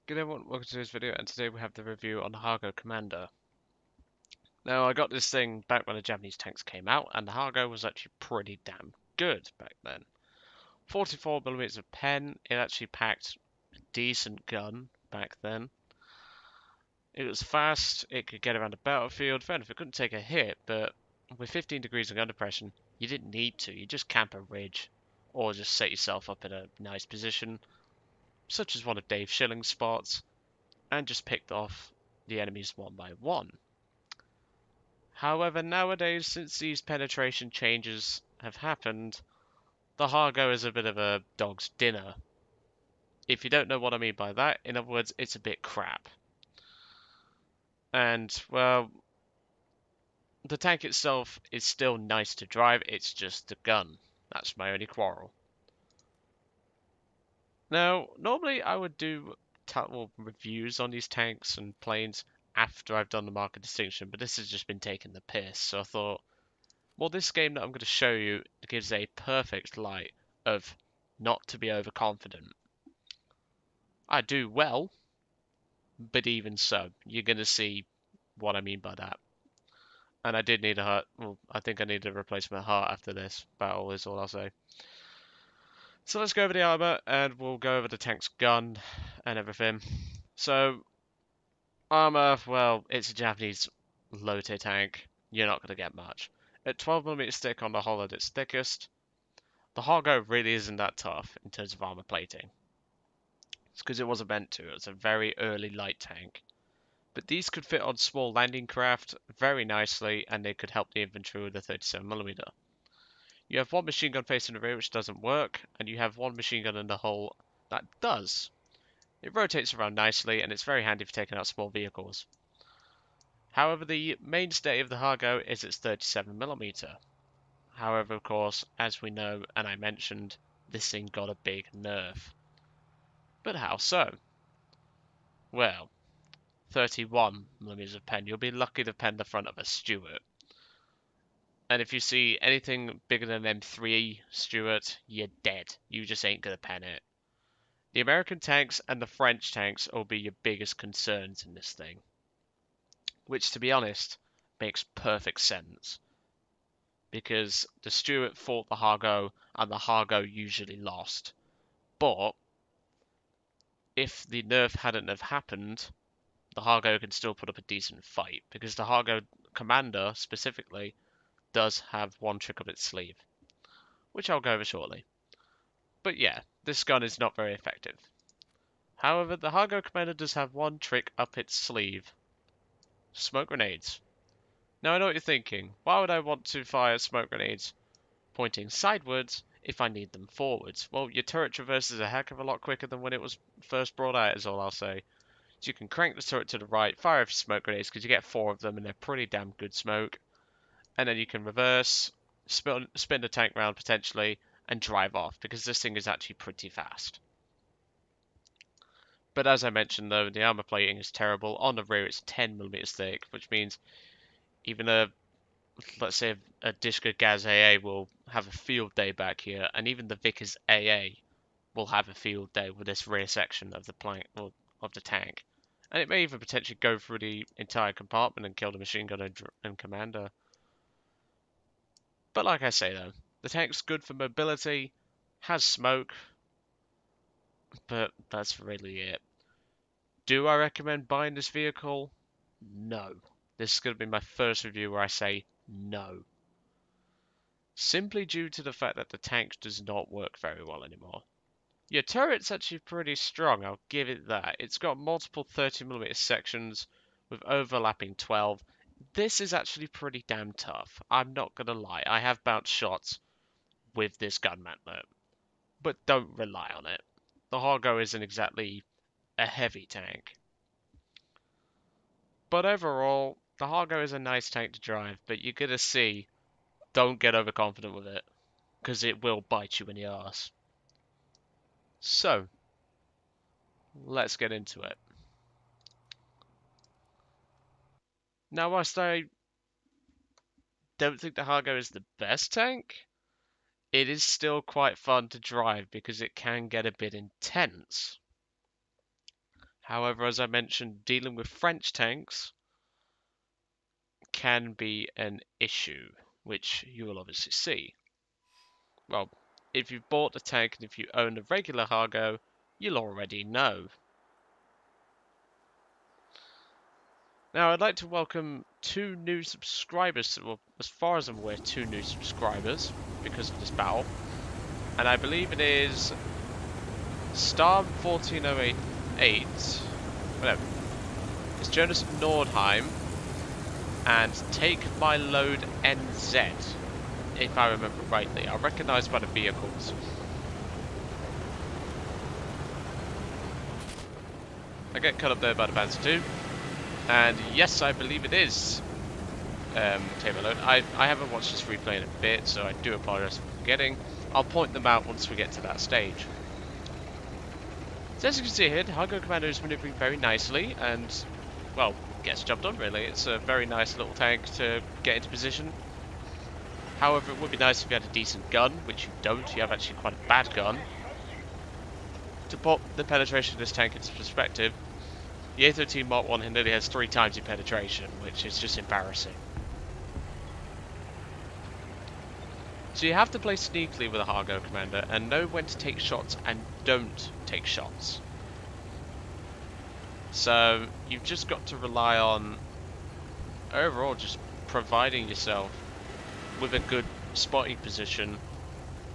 Good everyone, welcome to this video, and today we have the review on the Hangar Commander. Now, I got this thing back when the Japanese tanks came out, and the Hangar was actually pretty damn good back then. 44mm of pen, it actually packed a decent gun back then. It was fast, it could get around the battlefield, fair enough, it couldn't take a hit, but with 15 degrees of gun depression, you didn't need to, you just camp a ridge, or just set yourself up in a nice position, such as one of Dave Schilling's spots, and just picked off the enemies one by one. However, nowadays, since these penetration changes have happened, the Hargo is a bit of a dog's dinner. If you don't know what I mean by that, in other words, it's a bit crap. And, well, the tank itself is still nice to drive, it's just the gun. That's my only quarrel. Now, normally I would do reviews on these tanks and planes after I've done the market distinction, but this has just been taking the piss, so I thought, well, this game that I'm going to show you gives a perfect light of not to be overconfident. I do well, but even so, you're going to see what I mean by that. And I did need a heart. Well, I think I need to replace my heart after this battle, is all I'll say. So let's go over the armor, and we'll go over the tank's gun and everything. So, armor, well, it's a Japanese low-tier tank. You're not going to get much. At 12mm thick on the hull at its thickest, the Hargo really isn't that tough in terms of armor plating. It's because it wasn't meant to. It was a very early light tank. But these could fit on small landing craft very nicely, and they could help the infantry with a 37mm. You have one machine gun facing the rear which doesn't work, and you have one machine gun in the hull that does. It rotates around nicely, and it's very handy for taking out small vehicles. However, the mainstay of the Hargo is its 37mm. However, of course, as we know, and I mentioned, this thing got a big nerf. But how so? Well, 31mm of pen. You'll be lucky to pen the front of a Stuart. And if you see anything bigger than M3 Stuart, you're dead. You just ain't gonna pen it. The American tanks and the French tanks will be your biggest concerns in this thing. Which, to be honest, makes perfect sense. Because the Stuart fought the Hargo, and the Hargo usually lost. But if the nerf hadn't have happened, the Hargo can still put up a decent fight, because the Hargo commander, specifically, does have one trick up its sleeve, which I'll go over shortly. But yeah, this gun is not very effective. However, the Hargo commander does have one trick up its sleeve. Smoke grenades. Now I know what you're thinking, why would I want to fire smoke grenades pointing sidewards if I need them forwards? Well, your turret traverses a heck of a lot quicker than when it was first brought out, is all I'll say. So you can crank the turret to the right, fire a few smoke grenades because you get 4 of them and they're pretty damn good smoke. And then you can reverse, spin the tank round potentially, and drive off because this thing is actually pretty fast. But as I mentioned though, the armor plating is terrible. On the rear it's 10mm thick, which means even let's say a Dishka Gaz AA will have a field day back here, and even the Vickers AA will have a field day with this rear section of the plank or of the tank. And it may even potentially go through the entire compartment and kill the machine gunner and commander. But like I say though, the tank's good for mobility, has smoke, but that's really it. Do I recommend buying this vehicle? No. This is going to be my first review where I say no. Simply due to the fact that the tank does not work very well anymore. Your turret's actually pretty strong, I'll give it that. It's got multiple 30mm sections with overlapping 12. This is actually pretty damn tough. I'm not going to lie. I have bounced shots with this gun mantlet, but don't rely on it. The Hargo isn't exactly a heavy tank. But overall, the Hargo is a nice tank to drive, but you're going to see, don't get overconfident with it, because it will bite you in the arse. So, let's get into it. Now, whilst I don't think the Hargo is the best tank, it is still quite fun to drive because it can get a bit intense. However, as I mentioned, dealing with French tanks can be an issue, which you will obviously see. Well, if you've bought the tank and if you own a regular Hargo, you'll already know. Now, I'd like to welcome 2 new subscribers, well, as far as I'm aware, 2 new subscribers because of this battle. And I believe it is Storm14088, whatever. It's Jonas Nordheim and Take My Load NZ, if I remember rightly. I recognise by the vehicles. I get cut up there by the Panzer II. And yes, I believe it is Take My Load. I haven't watched this replay in a bit, so I do apologise for forgetting. I'll point them out once we get to that stage. So as you can see here, the Hangar Commander is manoeuvring very nicely and, well, gets the job done really. It's a very nice little tank to get into position. However, it would be nice if you had a decent gun, which you don't. You have actually quite a bad gun. To put the penetration of this tank into perspective, the A13 Mark 1 nearly has 3 times the penetration, which is just embarrassing. So you have to play sneakily with a Hangar Commander and know when to take shots and don't take shots. So you've just got to rely on overall just providing yourself with a good spotting position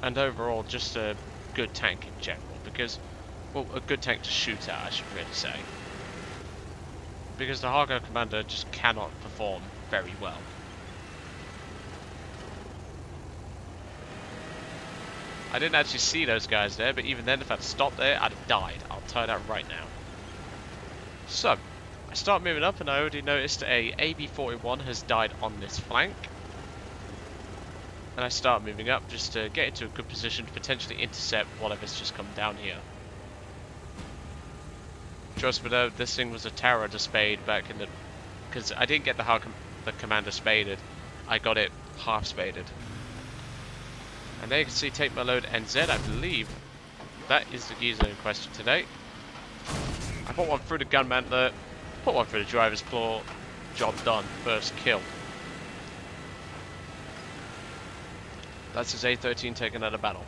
and overall just a good tank in general, because, well, a good tank to shoot at, I should really say, because the Hangar Commander just cannot perform very well. I didn't actually see those guys there, but even then, if I'd stopped there, I'd have died. I'll tell you that right now. So, I start moving up, and I already noticed a AB-41 has died on this flank. And I start moving up just to get into a good position to potentially intercept whatever's just come down here. Trust me though, this thing was a terror to spade back in the... because I didn't get the Commander spaded, I got it half spaded. And there you can see Take My Load NZ, I believe that is the geezer in question today. I put one through the gun mantler, put one through the driver's claw, job done, first kill. That's his A13 taken out of battle.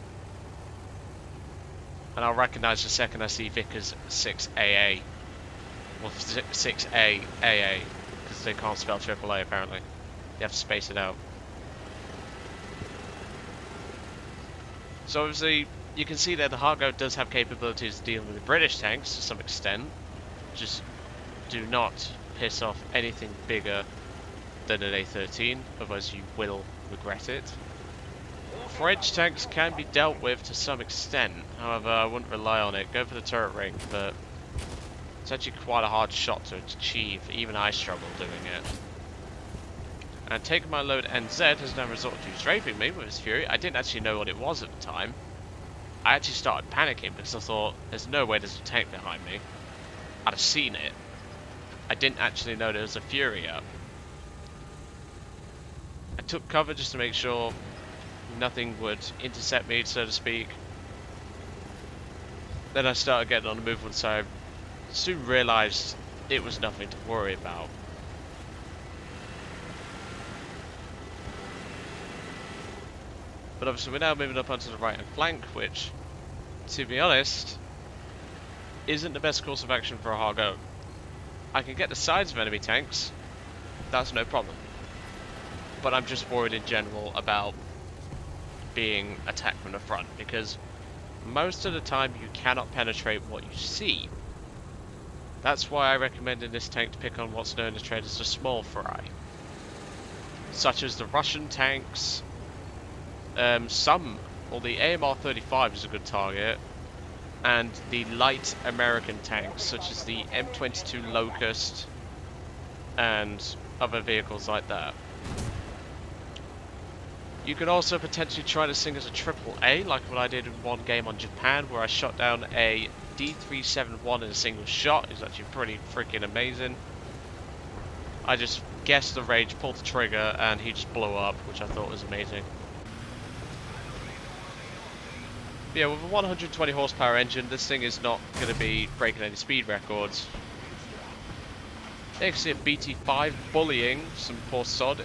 And I'll recognise the second I see Vickers 6AA. Well, 6AAA, because they can't spell AAA apparently. You have to space it out. So obviously, you can see that the Hargo does have capabilities dealing with the British tanks to some extent. Just do not piss off anything bigger than an A13, otherwise you will regret it. French tanks can be dealt with to some extent, however I wouldn't rely on it. Go for the turret ring, but it's actually quite a hard shot to achieve. Even I struggle doing it. And Take My Load NZ has now resorted to strafing me with his fury. I didn't actually know what it was at the time. I actually started panicking because I thought, there's no way there's a tank behind me. I'd have seen it. I didn't actually know there was a fury up. I took cover just to make sure nothing would intercept me, so to speak. Then I started getting on the move once I soon realised it was nothing to worry about. But obviously we're now moving up onto the right hand flank, which, to be honest, isn't the best course of action for a Hargo. I can get the sides of enemy tanks, that's no problem. But I'm just worried in general about being attacked from the front, because most of the time you cannot penetrate what you see. That's why I recommend in this tank to pick on what's known as traded as the small fry, such as the Russian tanks, the AMR-35 is a good target, and the light American tanks such as the M22 Locust and other vehicles like that. You can also potentially try to sing as a AAA, like what I did in one game on Japan, where I shot down a D371 in a single shot. It's actually pretty freaking amazing. I just guessed the range, pulled the trigger, and he just blew up, which I thought was amazing. Yeah, with a 120 horsepower engine, this thing is not going to be breaking any speed records. You can see a BT5 bullying some poor sod,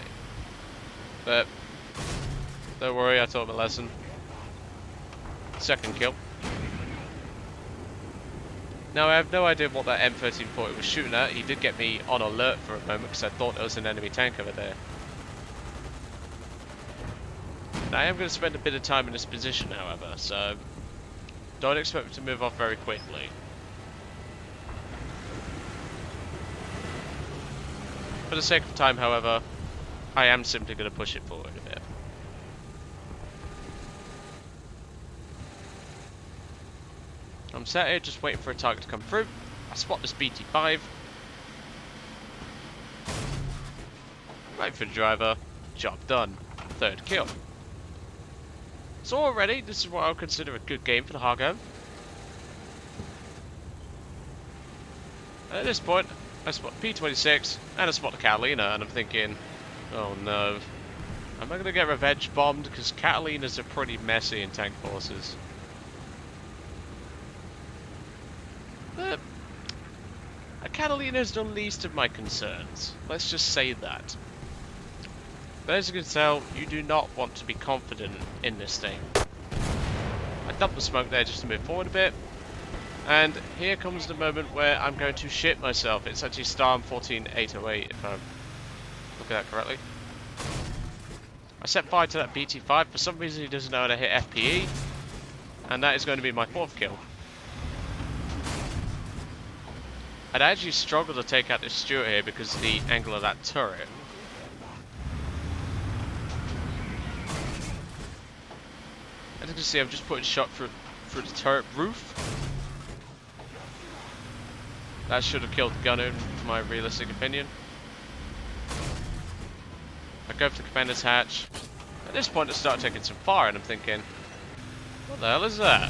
but don't worry, I taught him a lesson. Second kill. Now, I have no idea what that M1340 was shooting at. He did get me on alert for a moment because I thought there was an enemy tank over there. Now, I am going to spend a bit of time in this position, however, so don't expect me to move off very quickly. For the sake of time, however, I am simply going to push it forward a bit. I'm sat here just waiting for a target to come through. I spot this BT5. Right for the driver. Job done. Third kill. So already, this is what I would consider a good game for the Hangar. At this point, I spot P26 and I spot the Catalina, and I'm thinking, oh no. Am I going to get revenge bombed? Because Catalinas are pretty messy in tank forces. But a Catalina is the least of my concerns. Let's just say that. But as you can tell, you do not want to be confident in this thing. I dumped the smoke there just to move forward a bit. And here comes the moment where I'm going to shit myself. It's actually Storm 14808 if I'm looking at that correctly. I set fire to that BT5. For some reason he doesn't know how to hit FPE. And that is going to be my fourth kill. I'd actually struggle to take out this Stuart here because of the angle of that turret. As you can see, I'm just putting shot through the turret roof. That should have killed the gunner, in my realistic opinion. I go for the commander's hatch. At this point, I start taking some fire, and I'm thinking, what the hell is that?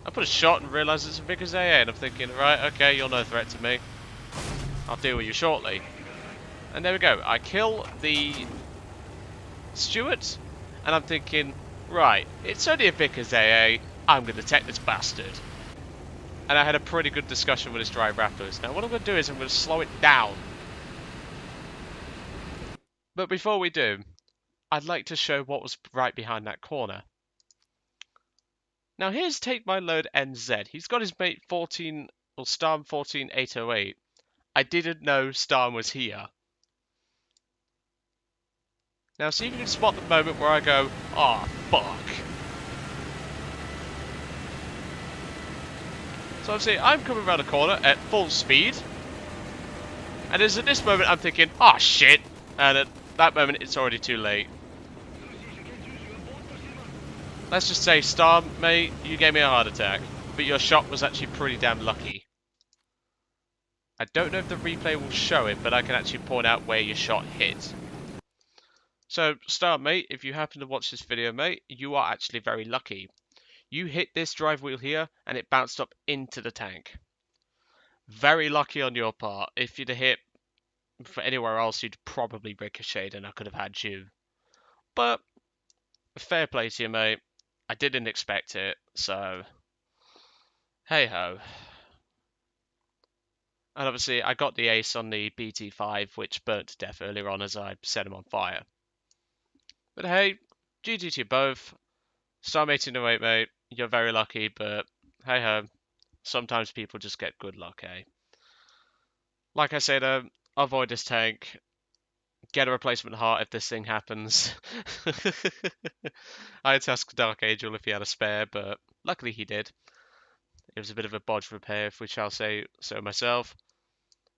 I put a shot and realise it's a Vickers AA, and I'm thinking, right, okay, you're no threat to me. I'll deal with you shortly. And there we go. I kill the Stuart, and I'm thinking, right, it's only a Vickers AA. I'm going to take this bastard. And I had a pretty good discussion with this driver afterwards. Now what I'm going to do is I'm going to slow it down. But before we do, I'd like to show what was right behind that corner. Now here's Take My Load NZ. He's got his mate 14, or Storm 14808. I didn't know Storm was here. Now see if you can spot the moment where I go, oh fuck. So obviously I'm coming around the corner at full speed. And it's at this moment I'm thinking, oh shit. And at that moment it's already too late. Let's just say, Storm, mate, you gave me a heart attack. But your shot was actually pretty damn lucky. I don't know if the replay will show it, but I can actually point out where your shot hit. So, Storm, mate, if you happen to watch this video, mate, you are actually very lucky. You hit this drive wheel here, and it bounced up into the tank. Very lucky on your part. If you'd have hit for anywhere else, you'd probably ricocheted, and I could have had you. But, fair play to you, mate. I didn't expect it, so hey-ho. And obviously, I got the ace on the BT5, which burnt to death earlier on as I set him on fire. But hey, GG to you both. Storm 1808, mate, you're very lucky, but hey-ho. Sometimes people just get good luck, eh? Like I said, avoid this tank. Get a replacement heart if this thing happens. I had to ask Dark Angel if he had a spare, but luckily he did. It was a bit of a bodge repair, if we shall say so myself.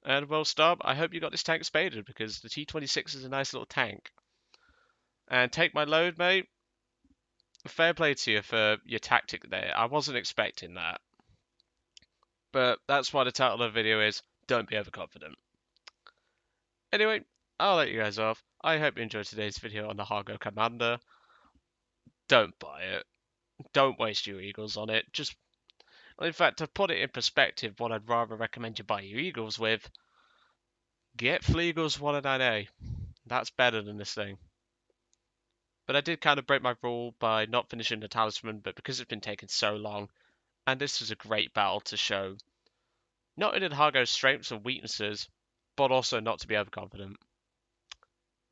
And well, Storm, I hope you got this tank spaded, because the T26 is a nice little tank. And Take My Load, mate. Fair play to you for your tactic there. I wasn't expecting that. But that's why the title of the video is, Don't Be Overconfident. Anyway, I'll let you guys off. I hope you enjoyed today's video on the Hangar Commander. Don't buy it. Don't waste your eagles on it. Just, in fact, to put it in perspective, what I'd rather recommend you buy your eagles with, get Fleagle's 109A. That's better than this thing. But I did kind of break my rule by not finishing the talisman, but because it's been taking so long, and this was a great battle to show not only the Hargo's strengths and weaknesses, but also not to be overconfident.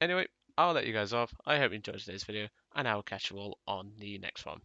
Anyway, I'll let you guys off. I hope you enjoyed today's video, and I will catch you all on the next one.